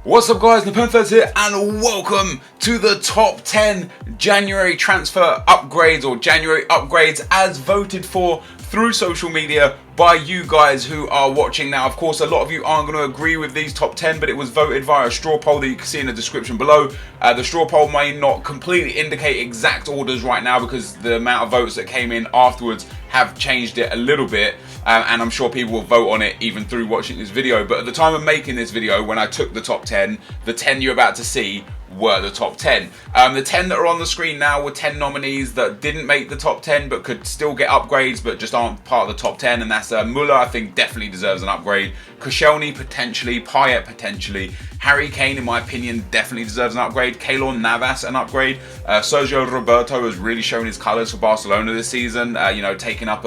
What's up guys, NepentheZ here and welcome to the top 10 January transfer upgrades or January upgrades as voted for through social media by you guys who are watching. Now of course a lot of you aren't going to agree with these top 10, but it was voted via a straw poll that you can see in the description below. The straw poll may not completely indicate exact orders right now because the amount of votes that came in afterwards have changed it a little bit, and I'm sure people will vote on it even through watching this video. But at the time of making this video, when I took the top 10, the 10 you're about to see were the top 10. The 10 that are on the screen now were 10 nominees that didn't make the top 10 but could still get upgrades but just aren't part of the top 10, and that's Muller, I think, definitely deserves an upgrade. Koscielny potentially, Payet potentially, Harry Kane in my opinion definitely deserves an upgrade, Keylor Navas an upgrade, Sergio Roberto has really shown his colours for Barcelona this season, taking up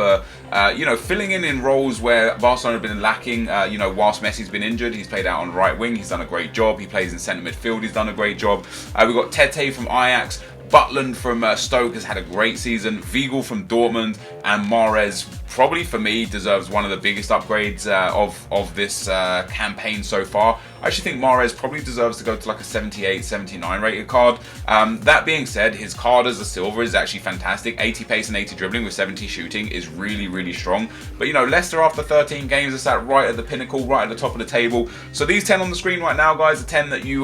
filling in roles where Barcelona have been lacking, whilst Messi's been injured. He's played out on right wing, he's done a great job, he plays in centre midfield, he's done a great job. We've got Tete from Ajax, Butland from Stoke has had a great season, Weigl from Dortmund, and Mahrez probably for me deserves one of the biggest upgrades of this campaign so far. I actually think Mahrez probably deserves to go to like a 78, 79 rated card. That being said, his card as a silver is actually fantastic. 80 pace and 80 dribbling with 70 shooting is really, really strong. But Leicester after 13 games are sat right at the pinnacle, right at the top of the table. So these 10 on the screen right now, guys, are 10 that you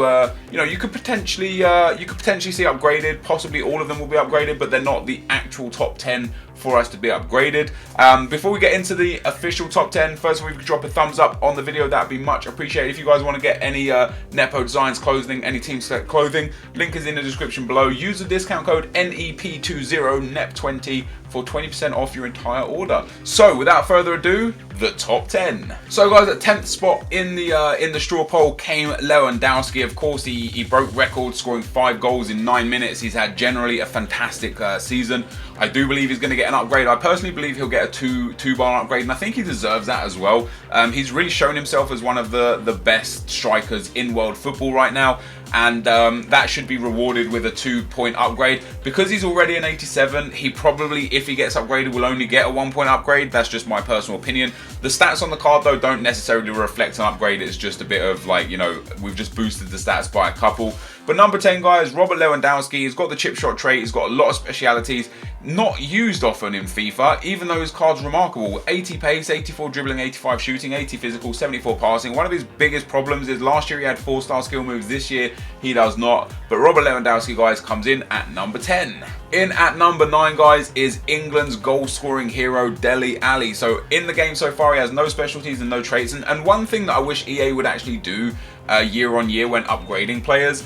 could potentially see upgraded. Possibly all of them will be upgraded, but they're not the actual top 10 for us to be upgraded. Before we get into the official top 10, first of all, if you could drop a thumbs up on the video, that would be much appreciated. If you guys want to get any Nepo Designs clothing, any Team Select clothing, link is in the description below. Use the discount code NEP20 NEP20 for 20% off your entire order. So without further ado, the top 10. So guys, at 10th spot in the straw poll came Lewandowski. Of course, he broke records, scoring 5 goals in 9 minutes. He's had generally a fantastic season. I do believe he's going to get an upgrade. I personally believe he'll get a two-bar upgrade, and I think he deserves that as well. He's really shown himself as one of the best strikers in world football right now, and that should be rewarded with a 2-point upgrade. Because he's already an 87, he probably, if he gets upgraded, will only get a 1-point upgrade. That's just my personal opinion. The stats on the card though don't necessarily reflect an upgrade. It's just a bit of like, we've just boosted the stats by a couple. But number 10, guys, Robert Lewandowski. He's got the chip shot trait, he's got a lot of specialities, not used often in FIFA, even though his card's remarkable. 80 pace, 84 dribbling, 85 shooting, 80 physical, 74 passing. One of his biggest problems is last year he had 4-star skill moves, this year he does not. But Robert Lewandowski, guys, comes in at number 10. In at number 9, guys, is England's goal-scoring hero, Dele Alli. So in the game so far, he has no specialties and no traits. And one thing that I wish EA would actually do year on year when upgrading players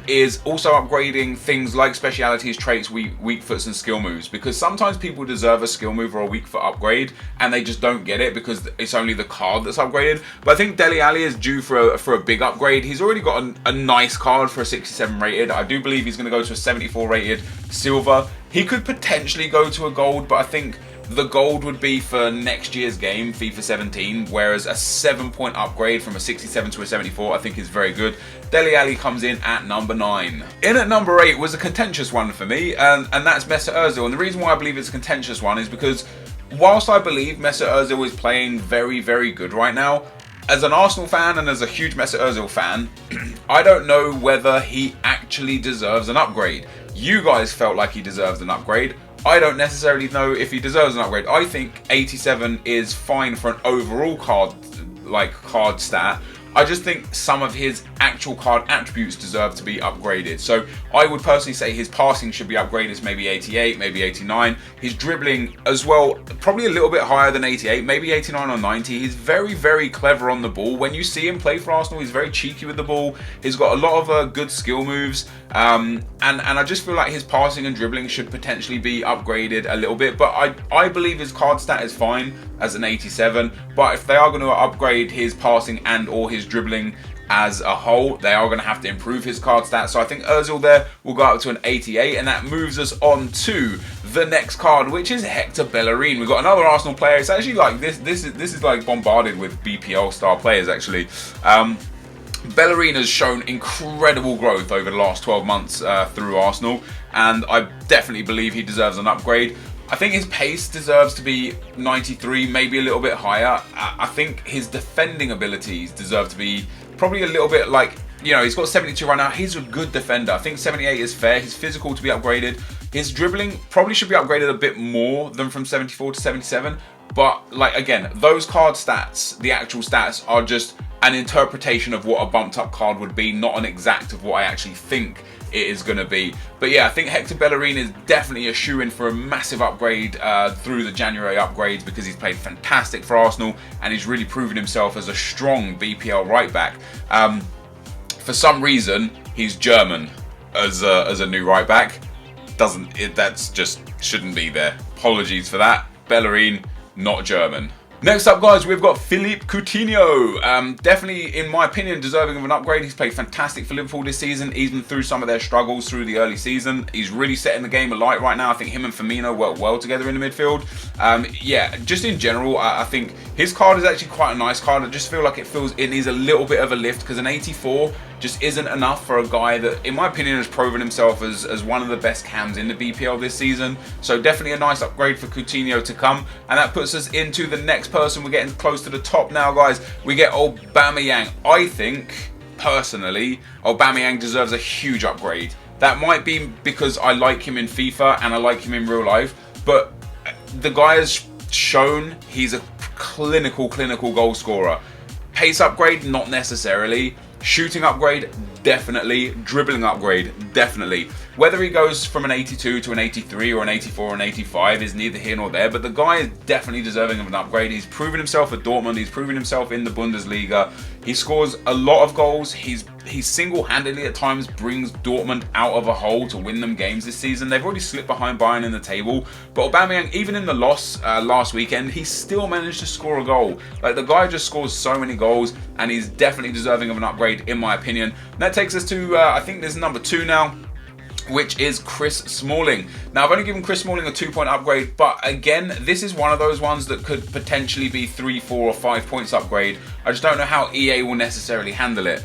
is also upgrading things like specialities, traits, weak foots and skill moves, because sometimes people deserve a skill move or a weak foot upgrade and they just don't get it because it's only the card that's upgraded. But I think Dele Alli is due for a big upgrade. He's already got a nice card for a 67 rated. I do believe he's going to go to a 74 rated silver. He could potentially go to a gold, but I think the gold would be for next year's game, FIFA 17, whereas a 7-point upgrade from a 67 to a 74 I think is very good. Dele Alli comes in at number 9. In at number 8 was a contentious one for me, and that's Mesut Ozil. And the reason why I believe it's a contentious one is because whilst I believe Mesut Ozil is playing very, very good right now, as an Arsenal fan and as a huge Mesut Ozil fan, I don't know whether he actually deserves an upgrade. You guys felt like he deserves an upgrade. I don't necessarily know if he deserves an upgrade. I think 87 is fine for an overall card stat. I just think some of his actual card attributes deserve to be upgraded. So I would personally say his passing should be upgraded to maybe 88, maybe 89. His dribbling as well, probably a little bit higher than 88, maybe 89 or 90. He's very, very clever on the ball. When you see him play for Arsenal, he's very cheeky with the ball. He's got a lot of good skill moves. And I just feel like his passing and dribbling should potentially be upgraded a little bit. But I believe his card stat is fine as an 87. But if they are going to upgrade his passing and or his dribbling as a whole, they are going to have to improve his card stats. So I think Ozil there will go up to an 88, and that moves us on to the next card, which is Hector Bellerin. We've got another Arsenal player. It's actually like this is like bombarded with BPL star players actually. Bellerin has shown incredible growth over the last 12 months through Arsenal, and I definitely believe he deserves an upgrade. I think his pace deserves to be 93, maybe a little bit higher. I think his defending abilities deserve to be probably a little bit like you know, he's got 72 right now. He's a good defender. I think 78 is fair. He's physical to be upgraded. His dribbling probably should be upgraded a bit more than from 74 to 77. But like, again, those card stats, the actual stats, are just an interpretation of what a bumped up card would be, not an exact of what I actually think it is going to be. But yeah, I think Hector Bellerin is definitely a shoe-in for a massive upgrade through the January upgrades, because he's played fantastic for Arsenal and he's really proven himself as a strong BPL right back. For some reason, he's German as a new right back. That's just shouldn't be there. Apologies for that. Bellerin, not German. Next up, guys, we've got Philippe Coutinho. Definitely, in my opinion, deserving of an upgrade. He's played fantastic for Liverpool this season, even through some of their struggles through the early season. He's really setting the game alight right now. I think him and Firmino work well together in the midfield. Yeah, just in general, I think his card is actually quite a nice card. I just feel like it needs a little bit of a lift, because an 84 just isn't enough for a guy that, in my opinion, has proven himself as one of the best cams in the BPL this season. So definitely a nice upgrade for Coutinho to come. And that puts us into the next person. We're getting close to the top now, guys. We get Aubameyang. I think, personally, Aubameyang deserves a huge upgrade. That might be because I like him in FIFA and I like him in real life, but the guy has shown he's a clinical goal scorer. Pace upgrade, not necessarily. Shooting upgrade, definitely. Dribbling upgrade, definitely. Whether he goes from an 82 to an 83 or an 84 or an 85 is neither here nor there, but the guy is definitely deserving of an upgrade. He's proven himself at Dortmund. He's proven himself in the Bundesliga. He scores a lot of goals. He single-handedly at times brings Dortmund out of a hole to win them games this season. They've already slipped behind Bayern in the table, but Aubameyang, even in the loss last weekend, he still managed to score a goal. Like, the guy just scores so many goals, and he's definitely deserving of an upgrade, in my opinion. And that takes us to, I think this is number 2 now, which is Chris Smalling. Now, I've only given Chris Smalling a 2-point upgrade, but again, this is one of those ones that could potentially be 3, 4, or 5 points upgrade. I just don't know how EA will necessarily handle it.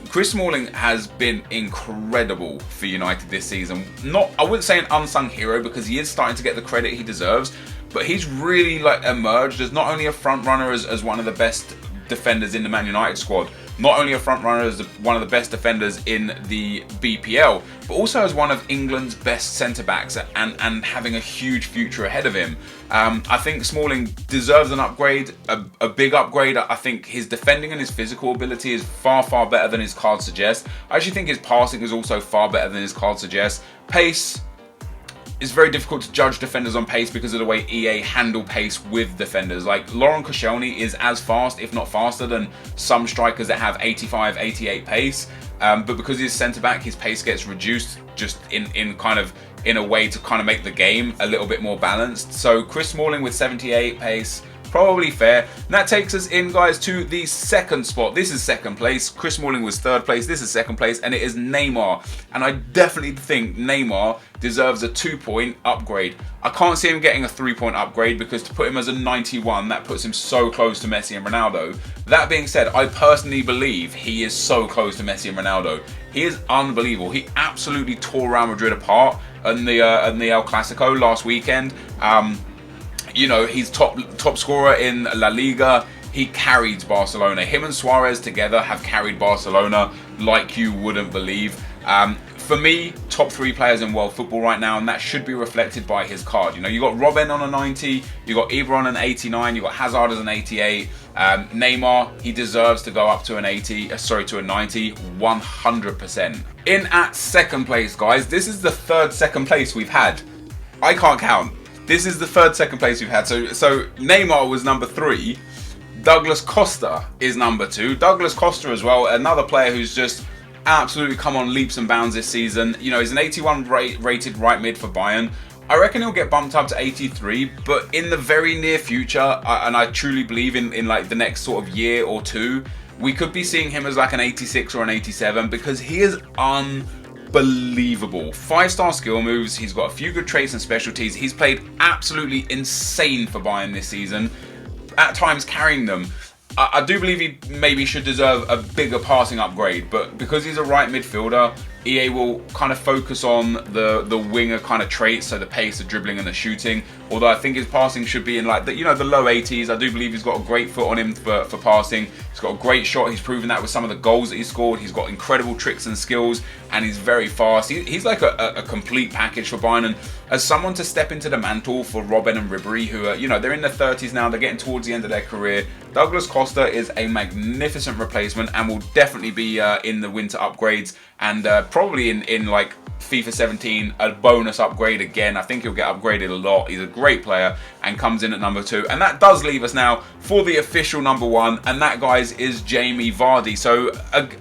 Chris Smalling has been incredible for United this season. I wouldn't say an unsung hero, because he is starting to get the credit he deserves, but he's really emerged as not only a front runner as one of the best defenders in the Man United squad, not only a front runner as one of the best defenders in the BPL, but also as one of England's best centre-backs and having a huge future ahead of him. I think Smalling deserves an upgrade, a big upgrade. I think his defending and his physical ability is far better than his card suggests. I actually think his passing is also far better than his card suggests. Pace, it's very difficult to judge defenders on pace because of the way EA handle pace with defenders. Like, Laurent Koscielny is as fast, if not faster, than some strikers that have 85, 88 pace. But because he's centre-back, his pace gets reduced just in a way to kind of make the game a little bit more balanced. So Chris Smalling with 78 pace, probably fair. And that takes us in, guys, to the second spot. This is second place. Chris Smalling was third place. This is second place, and it is Neymar. And I definitely think Neymar deserves a 2-point upgrade. I can't see him getting a 3-point upgrade, because to put him as a 91, that puts him so close to Messi and Ronaldo. That being said, I personally believe he is so close to Messi and Ronaldo. He is unbelievable. He absolutely tore Real Madrid apart in the El Clasico last weekend. You know, he's top scorer in La Liga. He carried Barcelona. Him and Suarez together have carried Barcelona like you wouldn't believe. For me, top 3 players in world football right now, and that should be reflected by his card. You know, you got Robben on a 90, you got Ibra on an 89, you got Hazard as an 88. Neymar, he deserves to go up to an 90, 100%. In at second place, guys, this is the third second place we've had. I can't count. This is the third second place we've had. So Neymar was number 3. Douglas Costa is number 2. Douglas Costa as well, another player who's just absolutely come on leaps and bounds this season. You know, he's an 81 rated right mid for Bayern. I reckon he'll get bumped up to 83, but in the very near future, and I truly believe in like the next sort of year or 2, we could be seeing him as like an 86 or an 87, because he is unbelievable. 5-star skill moves. He's got a few good traits and specialties. He's played absolutely insane for Bayern this season, at times carrying them. I do believe he maybe should deserve a bigger passing upgrade, but because he's a right midfielder, EA will kind of focus on the winger kind of traits, so the pace, the dribbling and the shooting, although I think his passing should be in like the, you know, the low 80s. I do believe he's got a great foot on him for passing. He's got a great shot. He's proven that with some of the goals that he scored. He's got incredible tricks and skills, and he's very fast. He's like a complete package for Bayern. And as someone to step into the mantle for Robben and Ribéry, who are, you know, they're in their 30s now, they're getting towards the end of their career, Douglas Costa is a magnificent replacement and will definitely be in the winter upgrades, and probably in like FIFA 17 a bonus upgrade again. I think he'll get upgraded a lot. He's a great player and comes in at number 2, and that does leave us now for the official number 1, and that, guys, is Jamie Vardy. So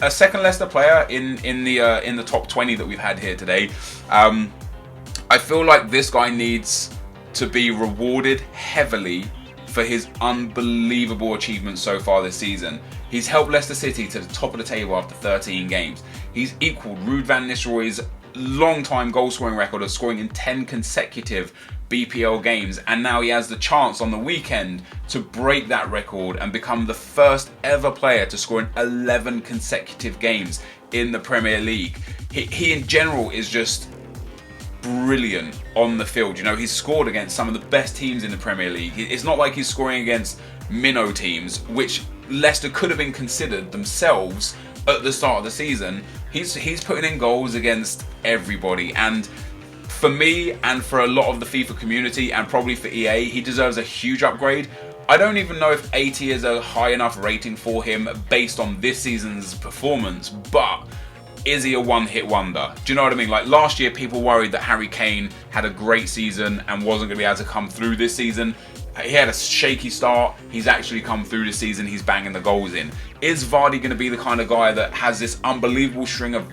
a second Leicester player in the top 20 that we've had here today. I feel like this guy needs to be rewarded heavily for his unbelievable achievements so far this season. He's helped Leicester City to the top of the table after 13 games. He's equalled Ruud van Nistelrooy's long-time goal-scoring record of scoring in 10 consecutive BPL games, and now he has the chance on the weekend to break that record and become the first ever player to score in 11 consecutive games in the Premier League. He in general is just brilliant on the field. You know, he's scored against some of the best teams in the Premier League. It's not like he's scoring against minnow teams, which Leicester could have been considered themselves at the start of the season. He's putting in goals against everybody, and for me and for a lot of the FIFA community and probably for EA, he deserves a huge upgrade. I don't even know if 80 is a high enough rating for him based on this season's performance, but is he a one-hit wonder? Do you know what I mean? Like last year, people worried that Harry Kane had a great season and wasn't going to be able to come through this season. He had a shaky start. He's actually come through this season. He's banging the goals in. Is Vardy going to be the kind of guy that has this unbelievable string of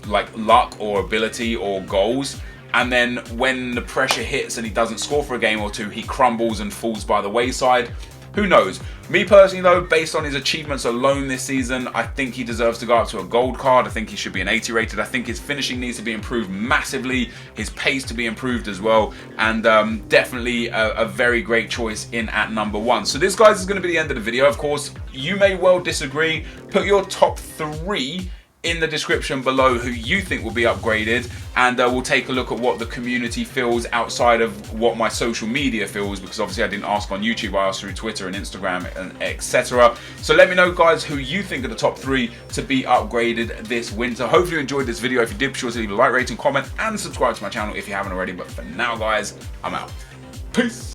like luck or ability or goals, and then when the pressure hits and he doesn't score for a game or two, he crumbles and falls by the wayside? Who knows? Me personally though, based on his achievements alone this season, I think he deserves to go up to a gold card. I think he should be an 80 rated. I think his finishing needs to be improved massively, his pace to be improved as well, and definitely a very great choice in at number 1. So this, guys, is going to be the end of the video. Of course, you may well disagree. Put your top 3 in the description below who you think will be upgraded, and we'll take a look at what the community feels outside of what my social media feels, because obviously I didn't ask on YouTube, I asked through Twitter and Instagram and etc. So let me know, guys, who you think are the top 3 to be upgraded this winter. Hopefully you enjoyed this video. If you did, be sure to leave a like, rating, comment and subscribe to my channel if you haven't already. But for now, guys, I'm out. Peace.